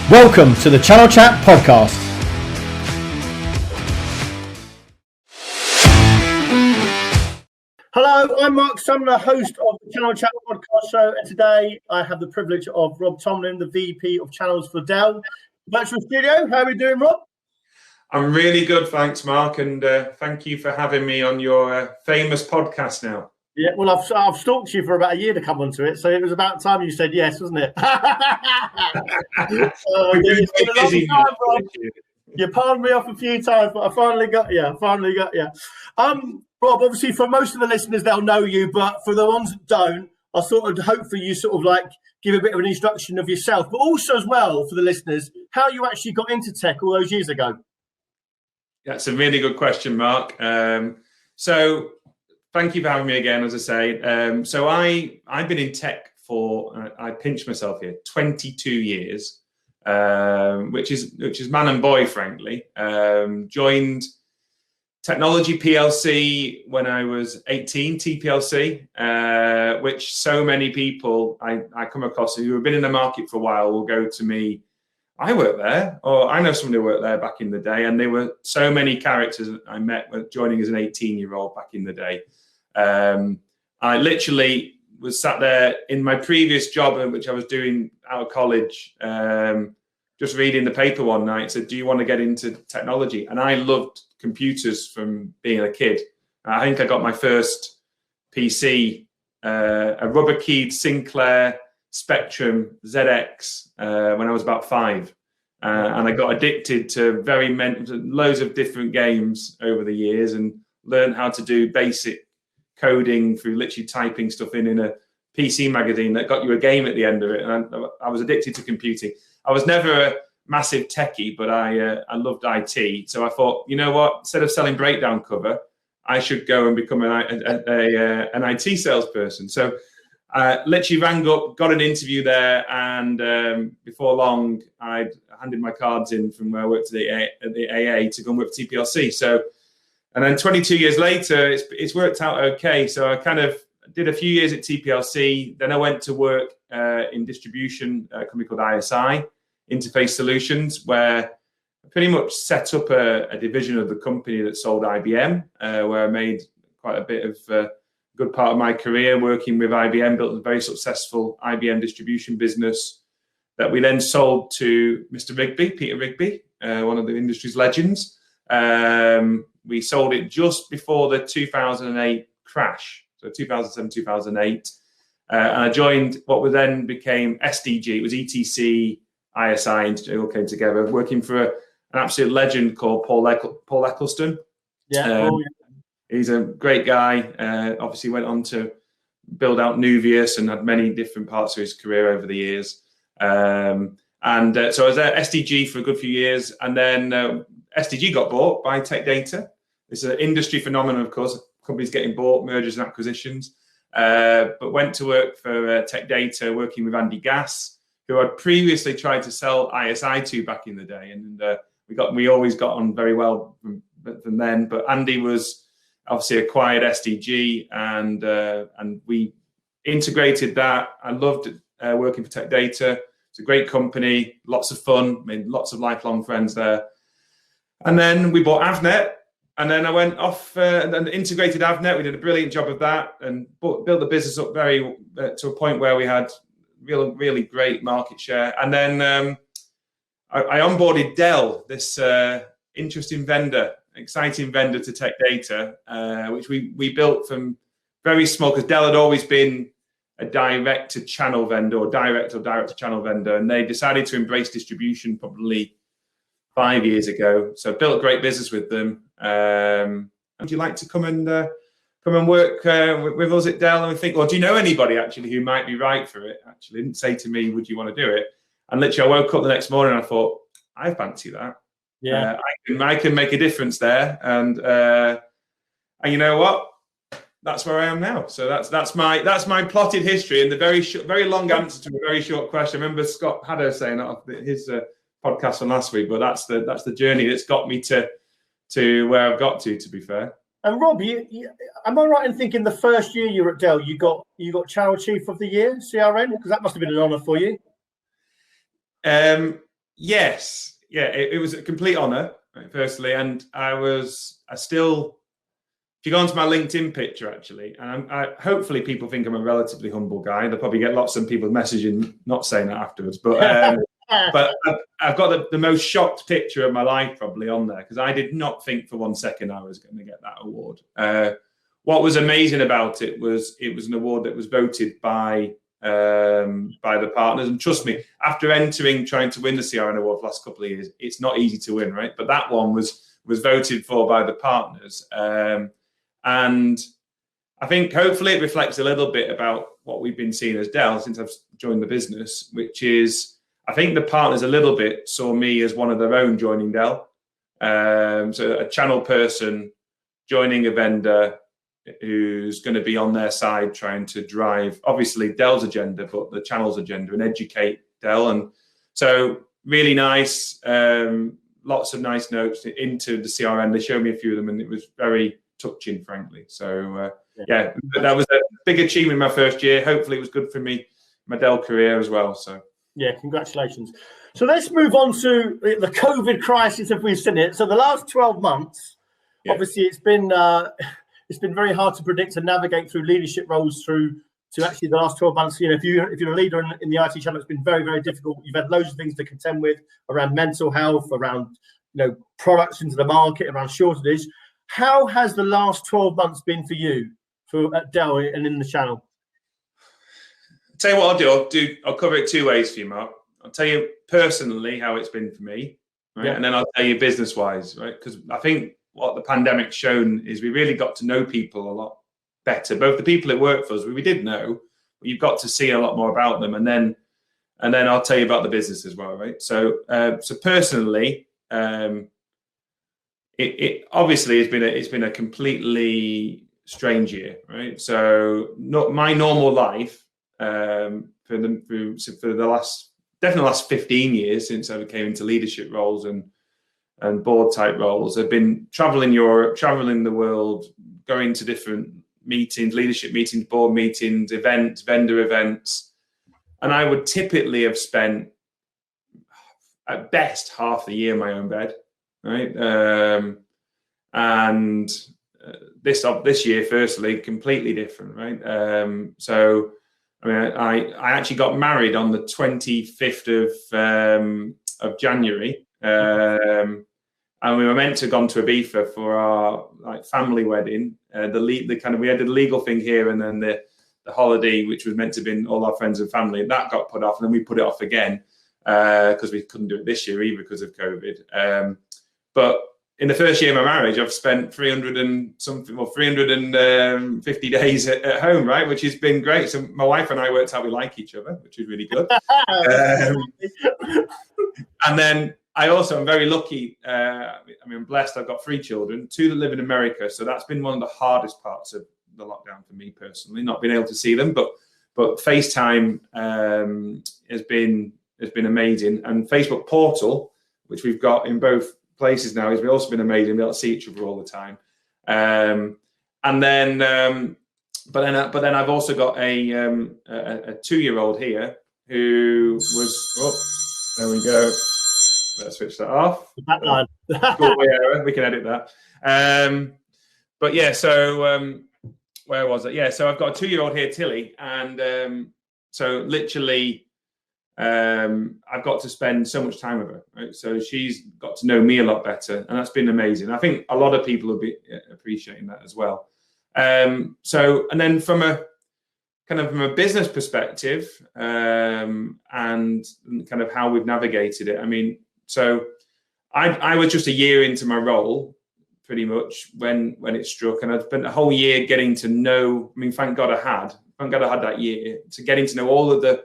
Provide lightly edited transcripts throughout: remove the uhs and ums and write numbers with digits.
Welcome to the Channel Chat podcast. Hello, I'm Marc Sumner, host of the Channel Chat podcast show, and today I have the privilege of Rob Tomlin, the VP of Channels for Dell Virtual Studio. How are we doing, Rob? I'm really good, thanks, Mark, and thank you for having me on your famous podcast now. Yeah, well, I've stalked you for about a year to come onto it, so it was about time you said yes, wasn't it? You palmed me off a few times, but I finally got you. Rob, obviously, for most of the listeners, they'll know you, but for the ones that don't, I sort of hope for you sort of like give a bit of an introduction of yourself, but also as well for the listeners, how you actually got into tech all those years ago. That's a really good question, Mark. So thank you for having me again, as I say. So I've been in tech for, I pinch myself here, 22 years, which is man and boy, frankly. Joined Technology PLC when I was 18, TPLC, which so many people I come across who have been in the market for a while will go to me, I worked there, or I know somebody who worked there back in the day, and there were so many characters I met joining as an 18-year-old back in the day. I literally was sat there in my previous job, which I was doing out of college, just reading the paper one night, said, do you want to get into technology? And I loved computers from being a kid. I think I got my first PC, a rubber-keyed Sinclair Spectrum ZX when I was about 5. And I got addicted to loads of different games over the years and learned how to do basic coding through literally typing stuff in a PC magazine that got you a game at the end of it. And I was addicted to computing. I was never a massive techie, but I loved IT. So I thought, you know what, instead of selling breakdown cover, I should go and become an IT salesperson. So literally rang up, got an interview there, and before long, I'd handed my cards in from where I worked at the AA to go and work for TPLC. So, and then 22 years later, it's worked out okay. So I kind of did a few years at TPLC. Then I went to work in distribution, a company called ISI, Interface Solutions, where I pretty much set up a division of the company that sold IBM, where I made quite a bit of good part of my career working with IBM, built a very successful IBM distribution business that we then sold to Mr. Rigby, Peter Rigby, one of the industry's legends. We sold it just before the 2008 crash, so 2007, 2008. And I joined what then became SDG. It was ETC, ISI, and it all came together, working for an absolute legend called Paul Eccleston. Yeah. He's a great guy. Obviously went on to build out Nuvius and had many different parts of his career over the years. So I was at SDG for a good few years. And then SDG got bought by Tech Data. It's an industry phenomenon, of course. Companies getting bought, mergers and acquisitions. But went to work for Tech Data, working with Andy Gass, who I'd previously tried to sell ISI to back in the day. And we always got on very well from then. But Andy was obviously acquired SDG, and we integrated that. I loved working for Tech Data. It's a great company, lots of fun, made lots of lifelong friends there. And then we bought Avnet, and then I went off and integrated Avnet. We did a brilliant job of that and built the business up to a point where we had really great market share. And then I onboarded Dell, this interesting vendor, exciting vendor to Tech Data, which we built from very small, because Dell had always been a direct-to-channel vendor or direct-to-channel vendor, and they decided to embrace distribution probably 5 years ago. So I built a great business with them. Would you like to come and work with us at Dell? And we think, well, do you know anybody actually who might be right for it? Actually, didn't say to me, would you want to do it? And literally, I woke up the next morning and I thought, I fancy that. Yeah, I can make a difference there, and you know what? That's where I am now. So that's my plotted history and the very long answer to a very short question. I remember Scott Haddow saying his podcast from last week, but that's the journey that's got me to where I've got to be fair. And Rob, am I right in thinking the first year you were at Dell, you got Channel Chief of the Year, CRN? Because that must have been an honour for you. Yes, yeah, it was a complete honour, right, firstly, and I still. If you go onto my LinkedIn picture, actually, and hopefully people think I'm a relatively humble guy. They'll probably get lots of people messaging, not saying that afterwards, but but I've got the most shocked picture of my life probably on there, because I did not think for 1 second I was going to get that award. What was amazing about it was an award that was voted by the partners, and trust me, after trying to win the CRN award for the last couple of years, it's not easy to win, right? But that one was voted for by the partners. And I think hopefully it reflects a little bit about what we've been seeing as Dell since I've joined the business, which is, I think the partners a little bit saw me as one of their own joining Dell. So a channel person joining a vendor who's going to be on their side trying to drive, obviously, Dell's agenda, but the channel's agenda, and educate Dell. And so really nice, lots of nice notes into the CRM. They showed me a few of them, and it was very touching, frankly. So yeah, that was a big achievement in my first year. Hopefully it was good for me, my Dell career as well. So yeah, congratulations. So let's move on to the COVID crisis, if we've seen it. So the last 12 months, obviously it's been very hard to predict and navigate through leadership roles to actually the last 12 months. You know, if you're a leader in the IT channel, it's been very, very difficult. You've had loads of things to contend with around mental health, around products into the market, around shortages. How has the last 12 months been for you at Dell and in the channel? I'll tell you what I'll do. I'll cover it two ways for you, Mark. I'll tell you personally how it's been for me, right? Yeah. And then I'll tell you business-wise, right? Because I think what the pandemic's shown is we really got to know people a lot better. Both the people that work for us, we did know, but you've got to see a lot more about them. And then I'll tell you about the business as well, right? So personally, it obviously it's been a completely strange year, right? So my normal life for the last 15 years since I came into leadership roles and board type roles, I've been traveling Europe, traveling the world, going to different meetings, leadership meetings, board meetings, events, vendor events, and I would typically have spent at best half the year in my own bed. Right, and this year, firstly, completely different, right? So, I mean, I actually got married on the 25th of January, and we were meant to have gone to Ibiza for our family wedding. We had the legal thing here, and then the holiday, which was meant to have been all our friends and family, that got put off, and then we put it off again because we couldn't do it this year either because of COVID. But in the first year of my marriage, I've spent 350 days at home, right? Which has been great. So my wife and I worked out we like each other, which is really good. And then I also am very lucky. I'm blessed. I've got 3 children, 2 that live in America. So that's been one of the hardest parts of the lockdown for me personally, not being able to see them. But FaceTime has been amazing. And Facebook Portal, which we've got in both places now, has also been amazing. We'll see each other all the time. But then I've also got a 2-year-old here who was. There we go. Let's switch that off. We can edit that. But yeah, so where was it? Yeah, so I've got a 2-year-old here, Tilly, and so literally. I've got to spend so much time with her, right? So she's got to know me a lot better, and that's been amazing. I think a lot of people will be appreciating that as well. So, and then from a business perspective, and kind of how we've navigated it. I mean, so I was just a year into my role, pretty much when it struck, and I'd spent a whole year getting to know. I mean, thank God I had that year to getting to know all of the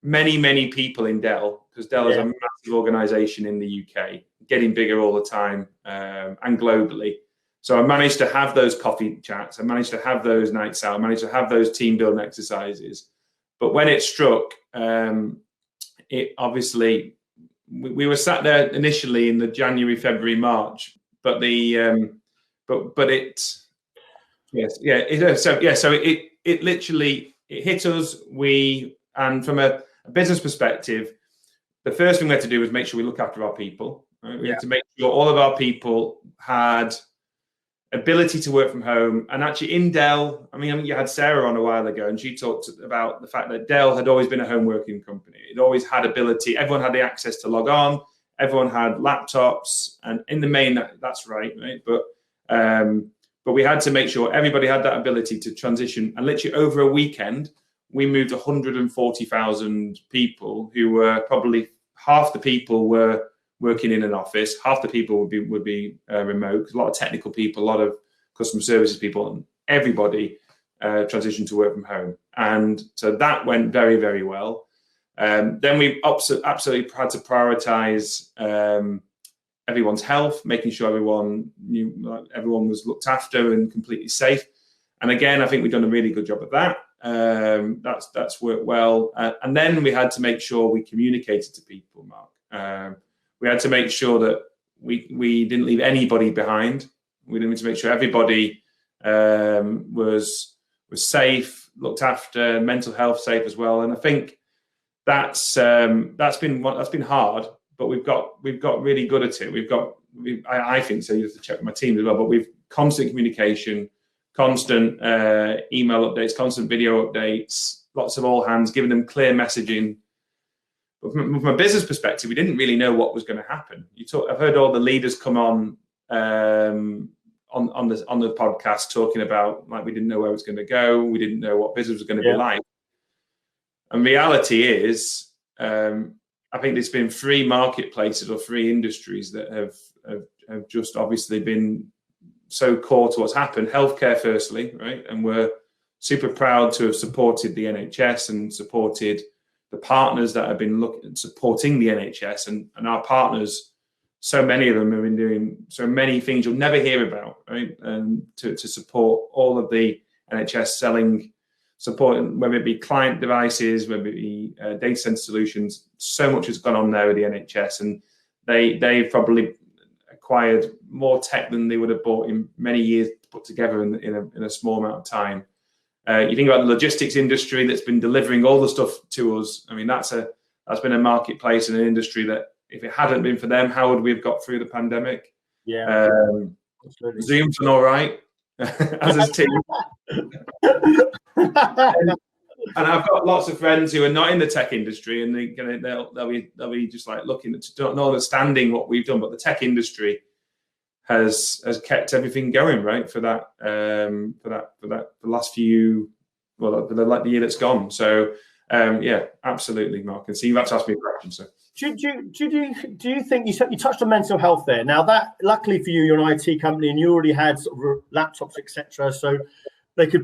many people in Dell, because Dell is a massive organization in the UK, getting bigger all the time, and globally. So I managed to have those coffee chats, I managed to have those nights out, I managed to have those team building exercises. But when it struck, it obviously, we were sat there initially in the January, February, March, but it literally hit us. And from a business perspective, the first thing we had to do was make sure we look after our people. Right? We Yeah. had to make sure all of our people had ability to work from home. And actually in Dell, I mean, you had Sarah on a while ago, and she talked about the fact that Dell had always been a home working company. It always had ability. Everyone had the access to log on. Everyone had laptops, and in the main, that's right? But we had to make sure everybody had that ability to transition. And literally over a weekend, we moved 140,000 people, who were probably half the people were working in an office, half the people would be remote. 'Cause a lot of technical people, a lot of customer services people, and everybody transitioned to work from home. And so that went very, very well. Then we absolutely had to prioritize everyone's health, making sure everyone was looked after and completely safe. And again, I think we've done a really good job of that. That's worked well. And then we had to make sure we communicated to people, Mark. We had to make sure that we didn't leave anybody behind. We need to make sure everybody was safe, looked after, mental health safe as well. And I think that's been hard, but we've got really good at it. I think so. You have to check with my team as well. But we've constant communication, constant email updates, constant video updates, lots of all hands, giving them clear messaging. But from a business perspective, we didn't really know what was going to happen. I've heard all the leaders come on the podcast talking about, like, we didn't know where it was going to go. We didn't know what business was going to be like. And reality is, I think there's been 3 marketplaces or 3 industries that have just obviously been so core to what's happened. Healthcare, firstly, right? And we're super proud to have supported the NHS and supported the partners that have been supporting the NHS, and our partners. So many of them have been doing so many things you'll never hear about, right? And to support all of the NHS selling support, whether it be client devices, whether it be data center solutions. So much has gone on there with the NHS, and they've probably acquired more tech than they would have bought in many years put together in a small amount of time. You think about the logistics industry that's been delivering all the stuff to us. I mean, that's been a marketplace and an industry that, if it hadn't been for them, how would we have got through the pandemic? Yeah, Zoom's been all right as a team. And I've got lots of friends who are not in the tech industry, and they'll be just like looking at, not understanding what we've done, but the tech industry has kept everything going, right, for the last few, well, for the year that's gone. So yeah, absolutely, Mark. And so you've had to ask me a question. So do you think you touched on mental health there? Now, that, luckily for you, you're an IT company and you already had sort of laptops, etc. So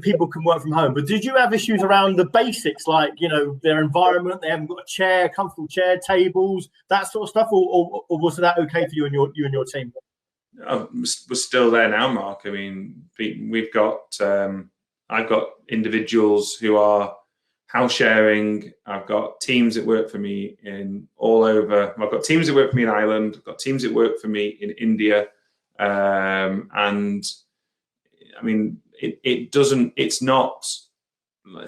people can work from home. But did you have issues around the basics, like, their environment? They haven't got a chair, comfortable chair, tables, that sort of stuff, or was that okay for you and your team? We're still there now, Mark. I mean, we've got I've got individuals who are house sharing. I've got teams that work for me in all over. I've got teams that work for me in Ireland. I've got teams that work for me in India. And I mean, it's not,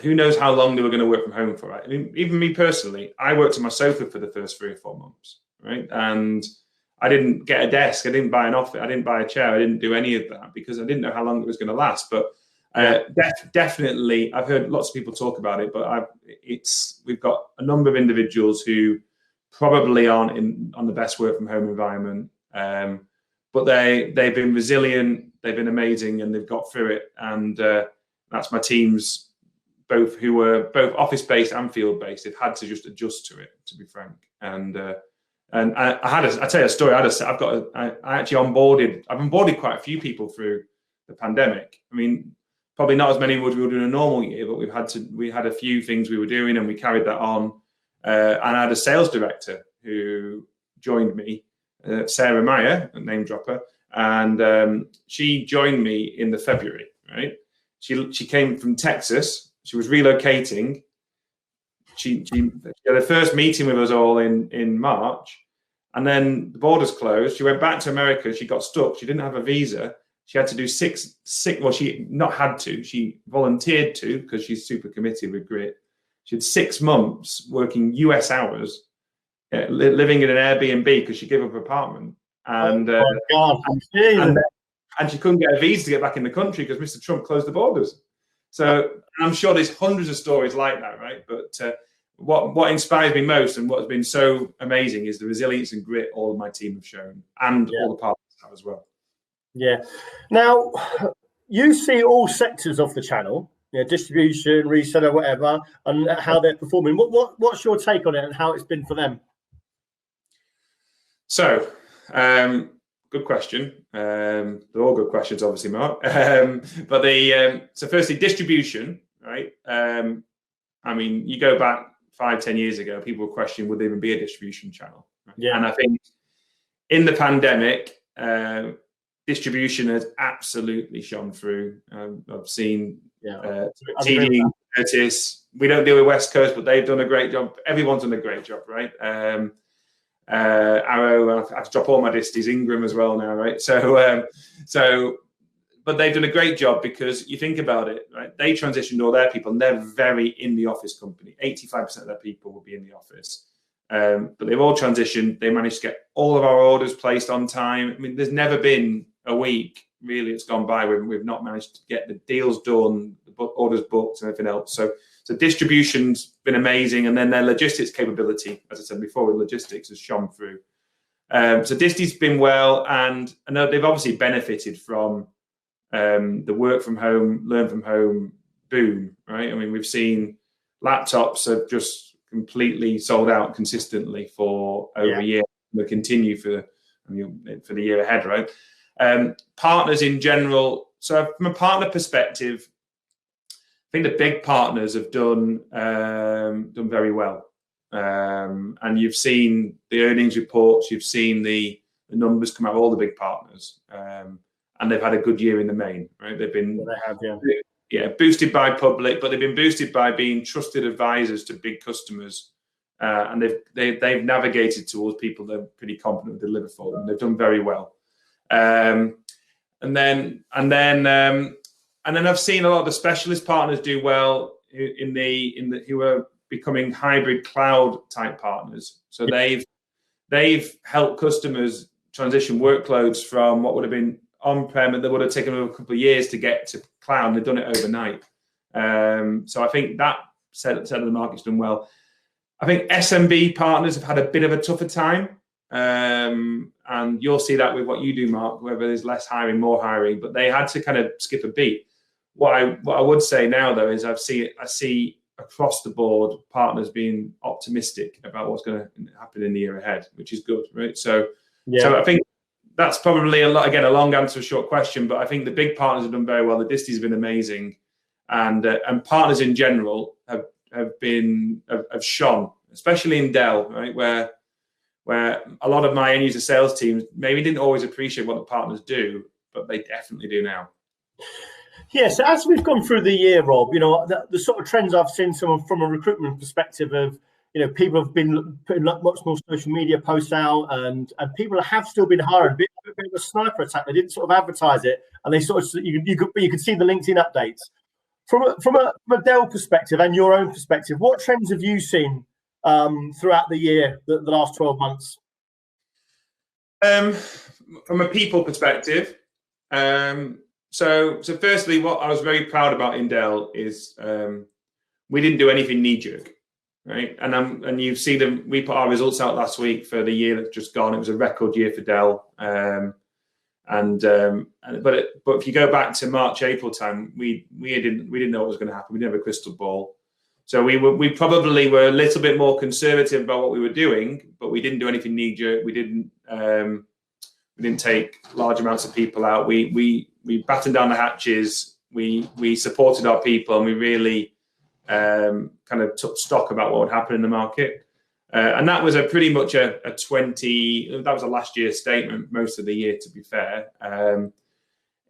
who knows how long they were going to work from home for, right? I mean, even me personally, I worked on my sofa for the first 3 or 4 months, right? And I didn't get a desk. I didn't buy an office. I didn't buy a chair. I didn't do any of that because I didn't know how long it was going to last. But definitely, I've heard lots of people talk about it, but we've got a number of individuals who probably aren't on the best work from home environment, but they've been resilient. They've been amazing, and they've got through it. And that's my teams, who were both office based and field based. They've had to just adjust to it, to be frank. And I tell you a story. I've onboarded quite a few people through the pandemic. I mean, probably not as many as we would in a normal year, but we had a few things we were doing, and we carried that on. And I had a sales director who joined me, Sarah Meyer, a name dropper, and she joined me in the February. Right, she came from Texas. She was relocating. She had her first meeting with us all in March, and then the borders closed. She went back to America. She got stuck. She didn't have a visa. She had to do she volunteered to, because she's super committed with grit. She had 6 months working US hours living in an Airbnb because she gave up her apartment, and oh my God. and she couldn't get a visa to get back in the country because Mr. Trump closed the borders. So I'm sure there's hundreds of stories like that, right? But what inspires me most and what has been so amazing is the resilience and grit all of my team have shown, and all the partners have as well. Yeah. Now, you see all sectors of the channel, distribution, reseller, whatever, and how they're performing. What's your take on it and how it's been for them? So, good question. They're all good questions, obviously, Mark. So firstly, distribution, right? I mean, you go back 5-10 years ago, people were questioning would there even be a distribution channel. Right? Yeah. And I think in the pandemic, distribution has absolutely shone through. I've seen TD, Curtis. We don't deal with West Coast, but they've done a great job. Everyone's done a great job, right? Arrow, I have to drop all my disties, Ingram as well now, right? But they've done a great job because you think about it, right? They transitioned all their people, and they're very in the office company. 85% of their people will be in the office. But they've all transitioned. They managed to get all of our orders placed on time. I mean, there's never been a week, really, it's gone by where we've not managed to get the deals done, the orders booked, and everything else. So distribution's been amazing. And then their logistics capability, as I said before, with logistics has shone through. So Disty's been well, and I know they've obviously benefited from the work from home, learn from home boom, right? I mean, we've seen laptops have just completely sold out consistently for over a year. They'll continue for the year ahead, right? Partners in general. So from a partner perspective, I think the big partners have done very well. And you've seen the earnings reports, you've seen the numbers come out of all the big partners. And they've had a good year in the main, right? They've been boosted by public, but they've been boosted by being trusted advisors to big customers, and they've navigated towards people they're pretty confident to deliver for them. They've done very well, and then I've seen a lot of the specialist partners do well who are becoming hybrid cloud type partners. So they've helped customers transition workloads from what would have been on-prem, and that would have taken them a couple of years to get to cloud, and they've done it overnight. So I think that set of the market's done well. I think SMB partners have had a bit of a tougher time, and you'll see that with what you do, Mark, whether there's less hiring, more hiring, but they had to kind of skip a beat. What I would say now, though, is I see across the board partners being optimistic about what's going to happen in the year ahead, which is good, right? So I think that's probably a long answer to a short question, but I think the big partners have done very well. The Disty's have been amazing, and partners in general have shone, especially in Dell, right, where a lot of my end user sales teams maybe didn't always appreciate what the partners do, but they definitely do now. Yes, so as we've gone through the year, Rob, the sort of trends I've seen from a recruitment perspective of, people have been putting much more social media posts out, and people have still been hiring. A bit of a sniper attack. They didn't sort of advertise it, and they sort of you could see the LinkedIn updates. From a Dell perspective and your own perspective, what trends have you seen throughout the year, the last 12 months? From a people perspective, so firstly, what I was very proud about in Dell is we didn't do anything knee jerk. Right, and you've seen them. We put our results out last week for the year that's just gone. It was a record year for Dell, but if you go back to March, April time, we didn't know what was going to happen. We didn't have a crystal ball, so we probably were a little bit more conservative about what we were doing, but we didn't do anything knee jerk. We didn't take large amounts of people out. We battened down the hatches. We supported our people, and we really kind of took stock about what would happen in the market, and that was pretty much a 20. That was a last year statement most of the year, to be fair.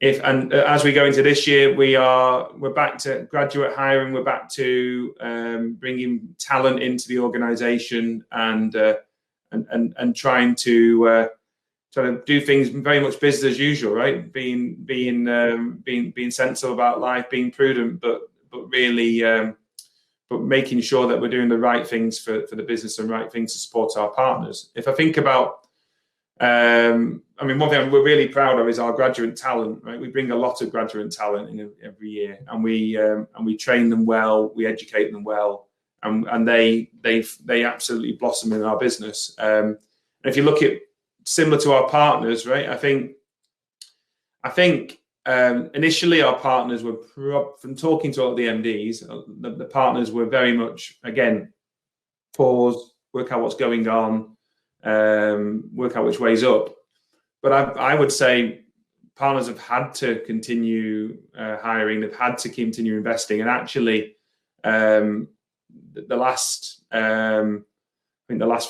As we go into this year, we're back to graduate hiring. We're back to bringing talent into the organisation and trying to do things very much business as usual, right? Being sensible about life, being prudent, but really but making sure that we're doing the right things for the business and right things to support our partners. If I think about, I mean, one thing we're really proud of is our graduate talent, right? We bring a lot of graduate talent in every year, and we train them well, we educate them well, and they absolutely blossom in our business. And if you look at similar to our partners, right? I think initially our partners were, from talking to all the MDs, the partners were very much, again, pause, work out what's going on, work out which way's up. But I would say partners have had to continue hiring, they've had to continue investing, and actually the last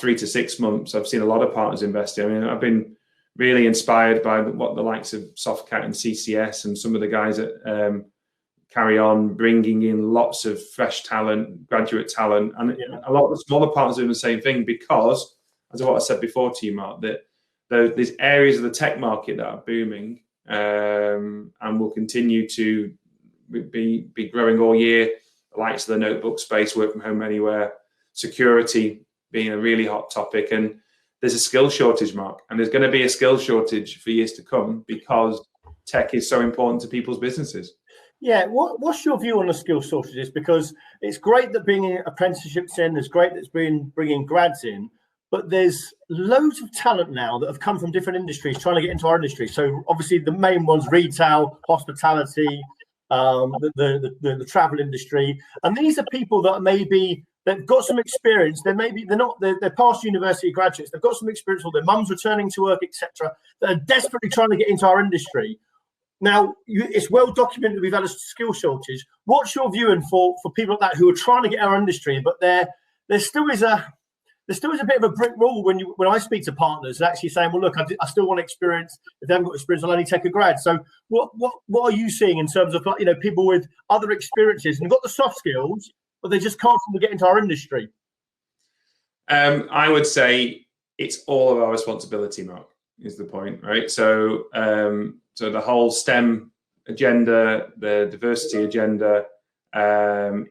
3 to 6 months, I've seen a lot of partners investing. I mean, I've been really inspired by what the likes of Softcat and CCS and some of the guys that carry on bringing in lots of fresh talent, graduate talent, and a lot of the smaller partners are doing the same thing, because, as what I said before to you, Mark, that there's areas of the tech market that are booming and will continue to be growing all year. The likes of the notebook space, work from home anywhere, security being a really hot topic, and there's a skill shortage, Mark, and there's going to be a skill shortage for years to come because tech is so important to people's businesses. Yeah, what's your view on the skill shortages? Because it's great that bringing apprenticeships in, there's great that's bringing grads in, but there's loads of talent now that have come from different industries trying to get into our industry. So obviously the main ones, retail, hospitality, the travel industry, and these are people that maybe they've got some experience. They're past university graduates. They've got some experience, or their mum's returning to work, etc. That are desperately trying to get into our industry. Now, it's well documented that we've had a skill shortage. What's your view for people like that who are trying to get our industry, but there still is a bit of a brick wall when I speak to partners actually saying, well, look, I still want experience. If they haven't got experience, I'll only take a grad. So what are you seeing in terms of, you know, people with other experiences and got the soft skills, but they just can't seem to get into our industry? I would say it's all of our responsibility, Mark, is the point, right? So so the whole STEM agenda, the diversity agenda,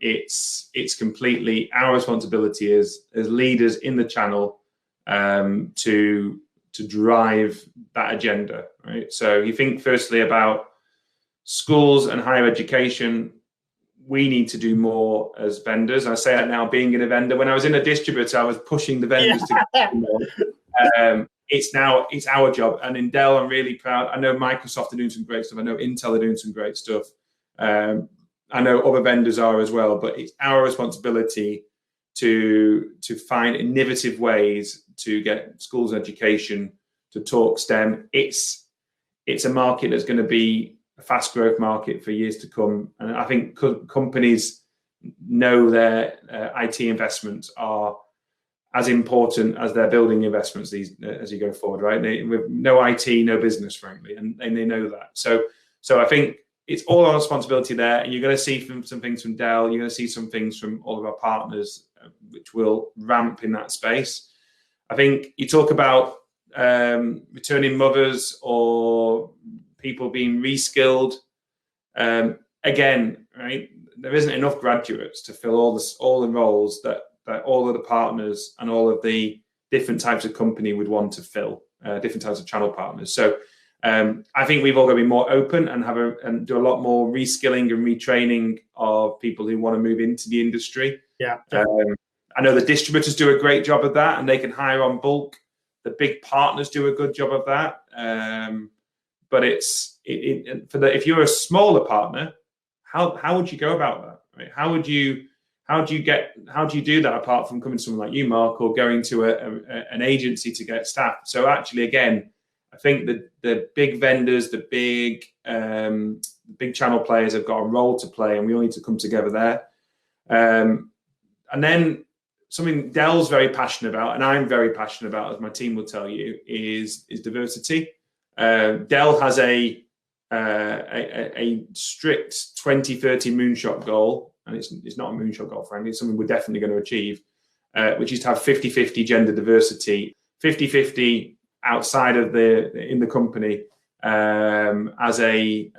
it's completely our responsibility as leaders in the channel to drive that agenda, right? So you think firstly about schools and higher education. We need to do more as vendors. I say that now, being in a vendor. When I was in a distributor, I was pushing the vendors to get more. It's our job. And in Dell, I'm really proud. I know Microsoft are doing some great stuff. I know Intel are doing some great stuff. I know other vendors are as well. But it's our responsibility to find innovative ways to get schools and education to talk STEM. It's a market that's going to be a fast growth market for years to come. And I think companies know their IT investments are as important as their building investments as you go forward, right? With no IT, no business, frankly, and they know that. So I think it's all our responsibility there. And you're going to see some things from Dell. You're going to see some things from all of our partners, which will ramp in that space. I think you talk about returning mothers or people being reskilled. Again, right? There isn't enough graduates to fill all the roles that all of the partners and all of the different types of company would want to fill, different types of channel partners. So I think we've all got to be more open and do a lot more reskilling and retraining of people who want to move into the industry. Yeah. I know the distributors do a great job of that, and they can hire on bulk. The big partners do a good job of that. But if you're a smaller partner, how would you go about that? Right? How do you do that apart from coming to someone like you, Mark, or going to an agency to get staff? So actually, again, I think the big vendors, the big channel players have got a role to play, and we all need to come together there. And then something Dell's very passionate about, and I'm very passionate about, as my team will tell you, is diversity. Dell has a strict 2030 moonshot goal, and it's not a moonshot goal, frankly. It's something we're definitely going to achieve, which is to have 50-50 gender diversity, 50-50 outside of in the company as a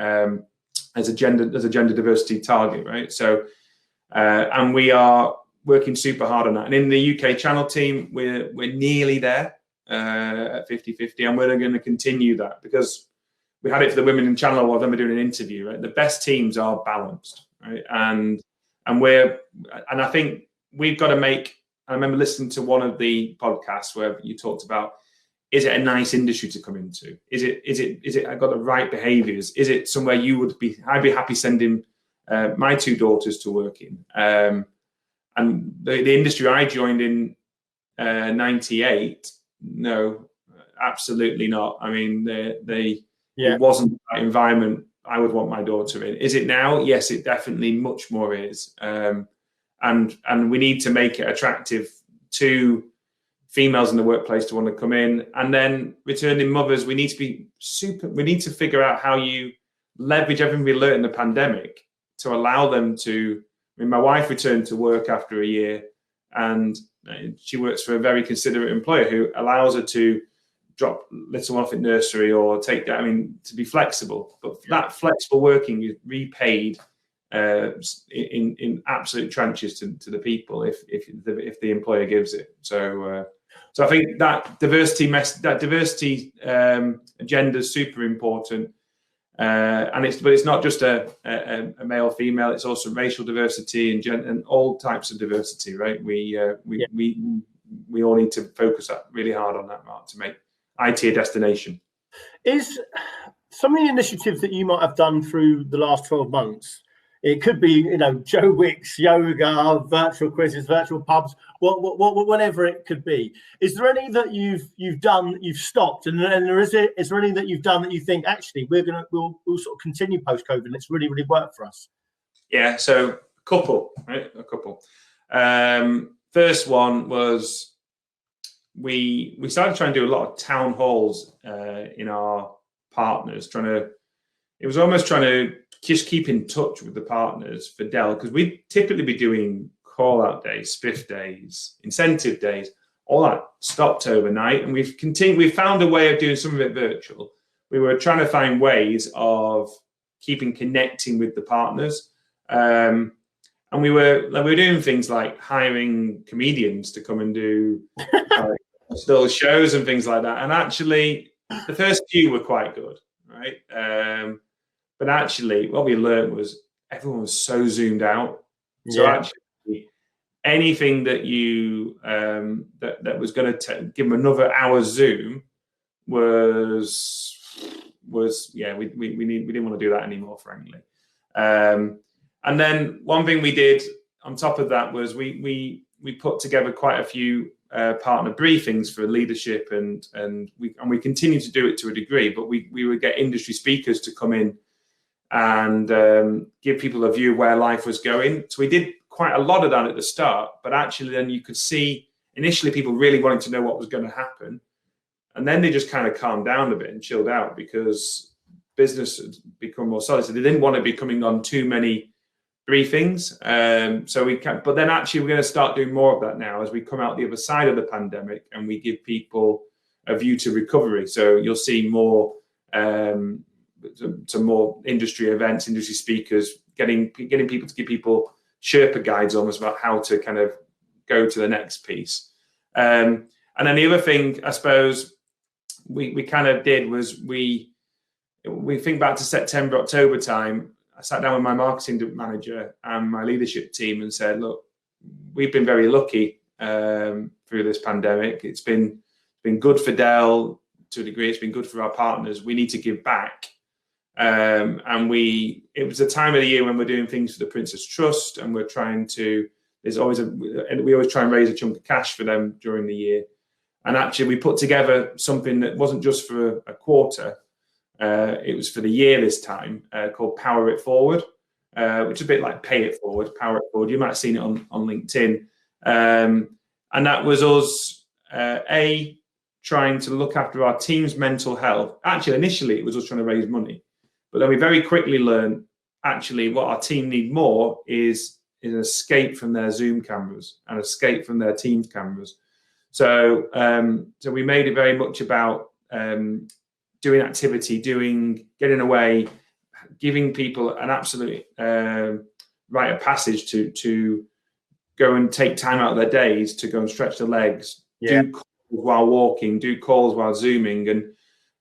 gender diversity target, right? So And we are working super hard on that. And in the UK channel team, we're nearly there at 50-50, and we're going to continue that because we had it for the Women in Channel Award. Then we're doing an interview. Right, the best teams are balanced, right? And I think we've got to make. I remember listening to one of the podcasts where you talked about, is it a nice industry to come into? Is it I got the right behaviours? Is it somewhere I'd be happy sending my two daughters to work in? And the industry I joined in 98, no, absolutely not. I mean, it wasn't the right environment I would want my daughter in. Is it now? Yes, it definitely much more is. And we need to make it attractive to females in the workplace to want to come in. And then returning mothers, we need to figure out how you leverage everything we learned in the pandemic to allow them to. I mean, my wife returned to work after a year, and she works for a very considerate employer who allows her to drop little off at nursery or take that. I mean, to be flexible, but that flexible working is repaid in absolute tranches to the people if the employer gives it. So I think that diversity agenda is super important. But it's not just a male female. It's also racial diversity and all types of diversity, right? We all need to focus really hard on that, Mark, to make IT a destination. Is some of the initiatives that you might have done through the last 12 months? It could be, Joe Wicks, yoga, virtual quizzes, virtual pubs, whatever it could be. Is there any that you've done, you've stopped, and is there any that you've done that you think actually we'll sort of continue post COVID and it's really worked for us? Yeah, so a couple. First one was we started trying to do a lot of town halls in our partners, it was almost trying to just keep in touch with the partners for Dell, because we'd typically be doing call-out days, spiff days, incentive days, all that stopped overnight, and we found a way of doing some of it virtual. We were trying to find ways of connecting with the partners, and we were doing things like hiring comedians to come and do still shows and things like that. And actually, the first few were quite good, right? But actually, what we learned was everyone was so zoomed out. So actually, anything that you that was going to give them another hour Zoom was we didn't want to do that anymore, frankly. And then one thing we did on top of that was we put together quite a few partner briefings for leadership, and we continue to do it to a degree, but we would get industry speakers to come in and give people a view of where life was going. So we did quite a lot of that at the start, but actually then you could see initially people really wanting to know what was going to happen, and then they just kind of calmed down a bit and chilled out because business had become more solid. So they didn't want to be coming on too many briefings. But then actually we're going to start doing more of that now as we come out the other side of the pandemic and we give people a view to recovery. So you'll see more some more industry events, industry speakers, getting people to give people Sherpa guides almost about how to kind of go to the next piece. And then the other thing I suppose we kind of did was we think back to September, October time. I sat down with my marketing manager and my leadership team and said, look, we've been very lucky through this pandemic. It's been good for Dell to a degree. It's been good for our partners. We need to give back. It was a time of the year when we're doing things for the Prince's Trust, and we always try and raise a chunk of cash for them during the year. And actually we put together something that wasn't just for a quarter. It was for the year this time, called Power It Forward, which is a bit like Pay It Forward, Power It Forward. You might have seen it on LinkedIn. And that was us, trying to look after our team's mental health. Actually, initially, it was us trying to raise money. But then we very quickly learned, actually, what our team need more is an escape from their Zoom cameras and escape from their Teams cameras. So we made it very much about doing activity, getting away, giving people an absolute rite of passage to go and take time out of their days to go and stretch their legs, do calls while walking, do calls while Zooming.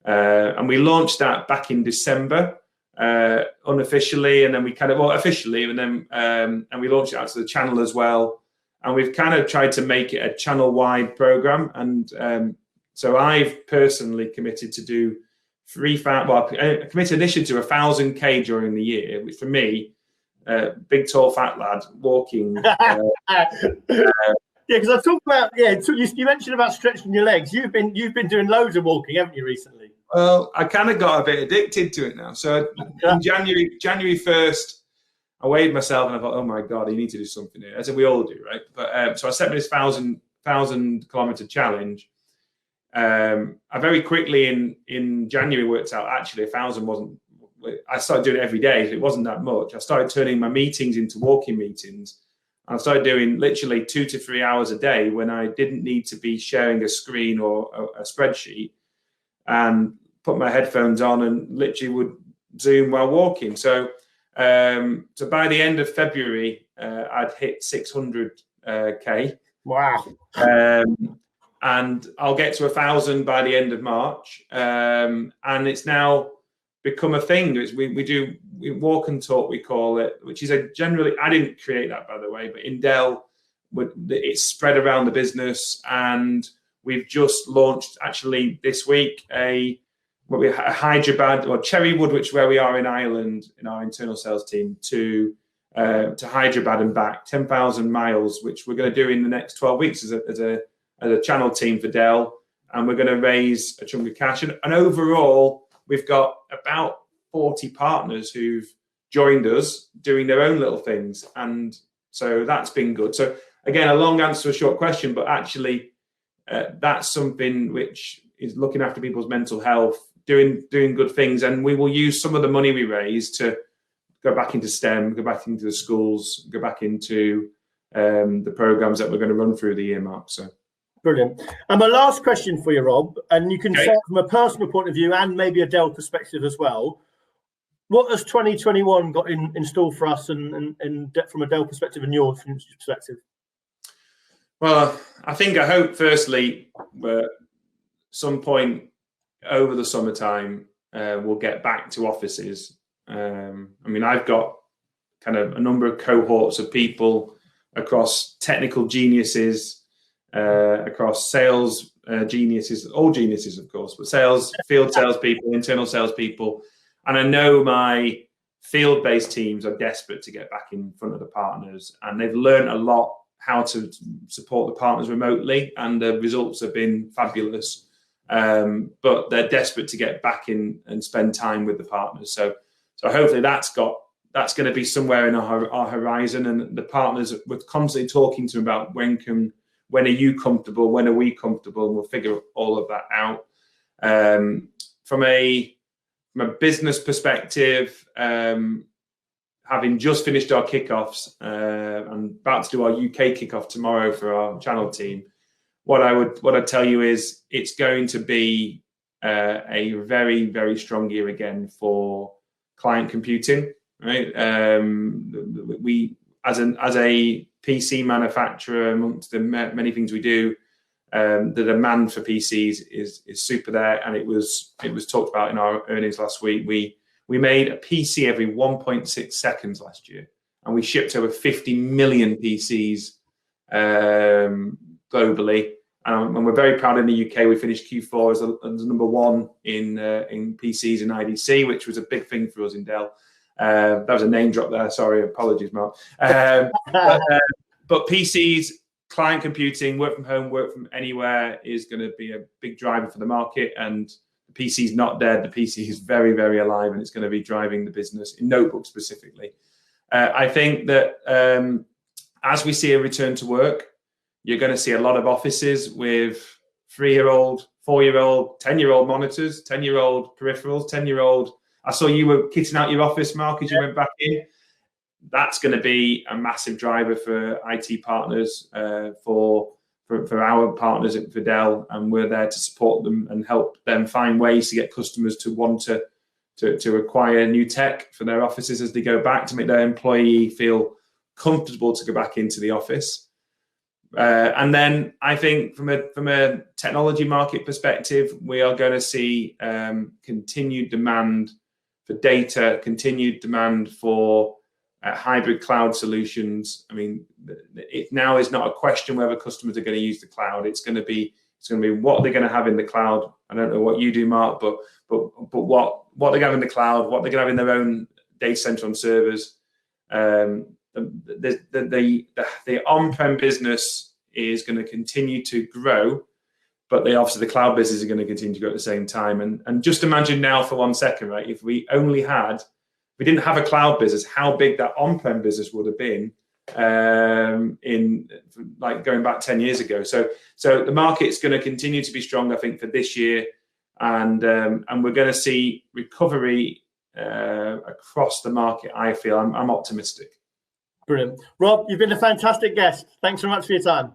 And we launched that back in December, unofficially, and then we officially, and then and we launched it out to the channel as well. And we've kind of tried to make it a channel-wide program. And so I've personally committed to do committed initially to 1,000K during the year, which for me, big, tall, fat lad walking. Because I talked about you mentioned about stretching your legs. You've been doing loads of walking, haven't you, recently? Well, I kind of got a bit addicted to it now. So in January 1st, I weighed myself and I thought, oh my God, you need to do something here. As we all do, right? But so I set me this 1,000 kilometer challenge. I very quickly in January worked out actually 1,000 wasn't. I started doing it every day. So it wasn't that much. I started turning my meetings into walking meetings. I started doing literally 2 to 3 hours a day when I didn't need to be sharing a screen or a spreadsheet, and put my headphones on and literally would Zoom while walking. So by the end of February, I'd hit 600K. Wow. And I'll get to 1,000 by the end of March. And it's now become a thing. We walk and talk, we call it, which is generally, I didn't create that, by the way, but in Dell, it's spread around the business. And we've just launched actually this week a Hyderabad or Cherrywood, which is where we are in Ireland in our internal sales team, to Hyderabad and back, 10,000 miles, which we're going to do in the next 12 weeks as a channel team for Dell. And we're going to raise a chunk of cash. And overall, we've got about 40 partners who've joined us doing their own little things. And so that's been good. So again, a long answer to a short question, but actually that's something which is looking after people's mental health, doing good things. And we will use some of the money we raise to go back into STEM, go back into the schools, go back into the programs that we're going to run through the year, Mark. So. Brilliant. And my last question for you, Rob, and you can say from a personal point of view and maybe a Dell perspective as well. What has 2021 got in store for us and from a Dell perspective and your perspective? Well, I hope firstly, some point over the summertime, we'll get back to offices. I've got kind of a number of cohorts of people across technical geniuses, across sales geniuses, all geniuses, of course, but sales, field salespeople, internal salespeople. And I know my field-based teams are desperate to get back in front of the partners, and they've learned a lot how to support the partners remotely, and the results have been fabulous. But they're desperate to get back in and spend time with the partners. So hopefully that's going to be somewhere in our horizon, and the partners, we're constantly talking to them about when are you comfortable? When are we comfortable? And we'll figure all of that out. From a business perspective, having just finished our kickoffs, I'm about to do our UK kickoff tomorrow for our channel team. What I'd tell you is it's going to be a very, very strong year again for client computing. Right? We as a PC manufacturer, amongst the many things we do, the demand for PCs is super there, and it was talked about in our earnings last week. We made a PC every 1.6 seconds last year, and we shipped over 50 million PCs globally. And we're very proud in the UK. We finished Q4 as number one in PCs in IDC, which was a big thing for us in Dell. That was a name drop there. Sorry, apologies, Mark. But PCs, client computing, work from home, work from anywhere is going to be a big driver for the market. And the PC is not dead. The PC is very, very alive, and it's going to be driving the business in notebooks specifically. I think that as we see a return to work, you're going to see a lot of offices with 3-year-old, 4-year-old, 10-year-old monitors, 10-year-old peripherals, 10-year-old. I saw you were kitting out your office, Mark, as you went back in. That's going to be a massive driver for IT partners, for our partners at Dell, and we're there to support them and help them find ways to get customers to want to acquire new tech for their offices as they go back, to make their employee feel comfortable to go back into the office. And then I think from a technology market perspective, we are going to see continued demand for data, continued demand for hybrid cloud solutions. I mean, it now is not a question whether customers are going to use the cloud. It's going to be what they're going to have in the cloud. I don't know what you do, Mark, but what they're going to have in the cloud, what they're going to have in their own data center on servers. The on-prem business is going to continue to grow, but obviously the cloud business is going to continue to grow at the same time. And just imagine now for 1 second, right? If we didn't have a cloud business, how big that on-prem business would have been in like going back 10 years ago. So the market's going to continue to be strong, I think, for this year, and we're going to see recovery across the market. I feel I'm optimistic. Brilliant. Rob, you've been a fantastic guest. Thanks so much for your time.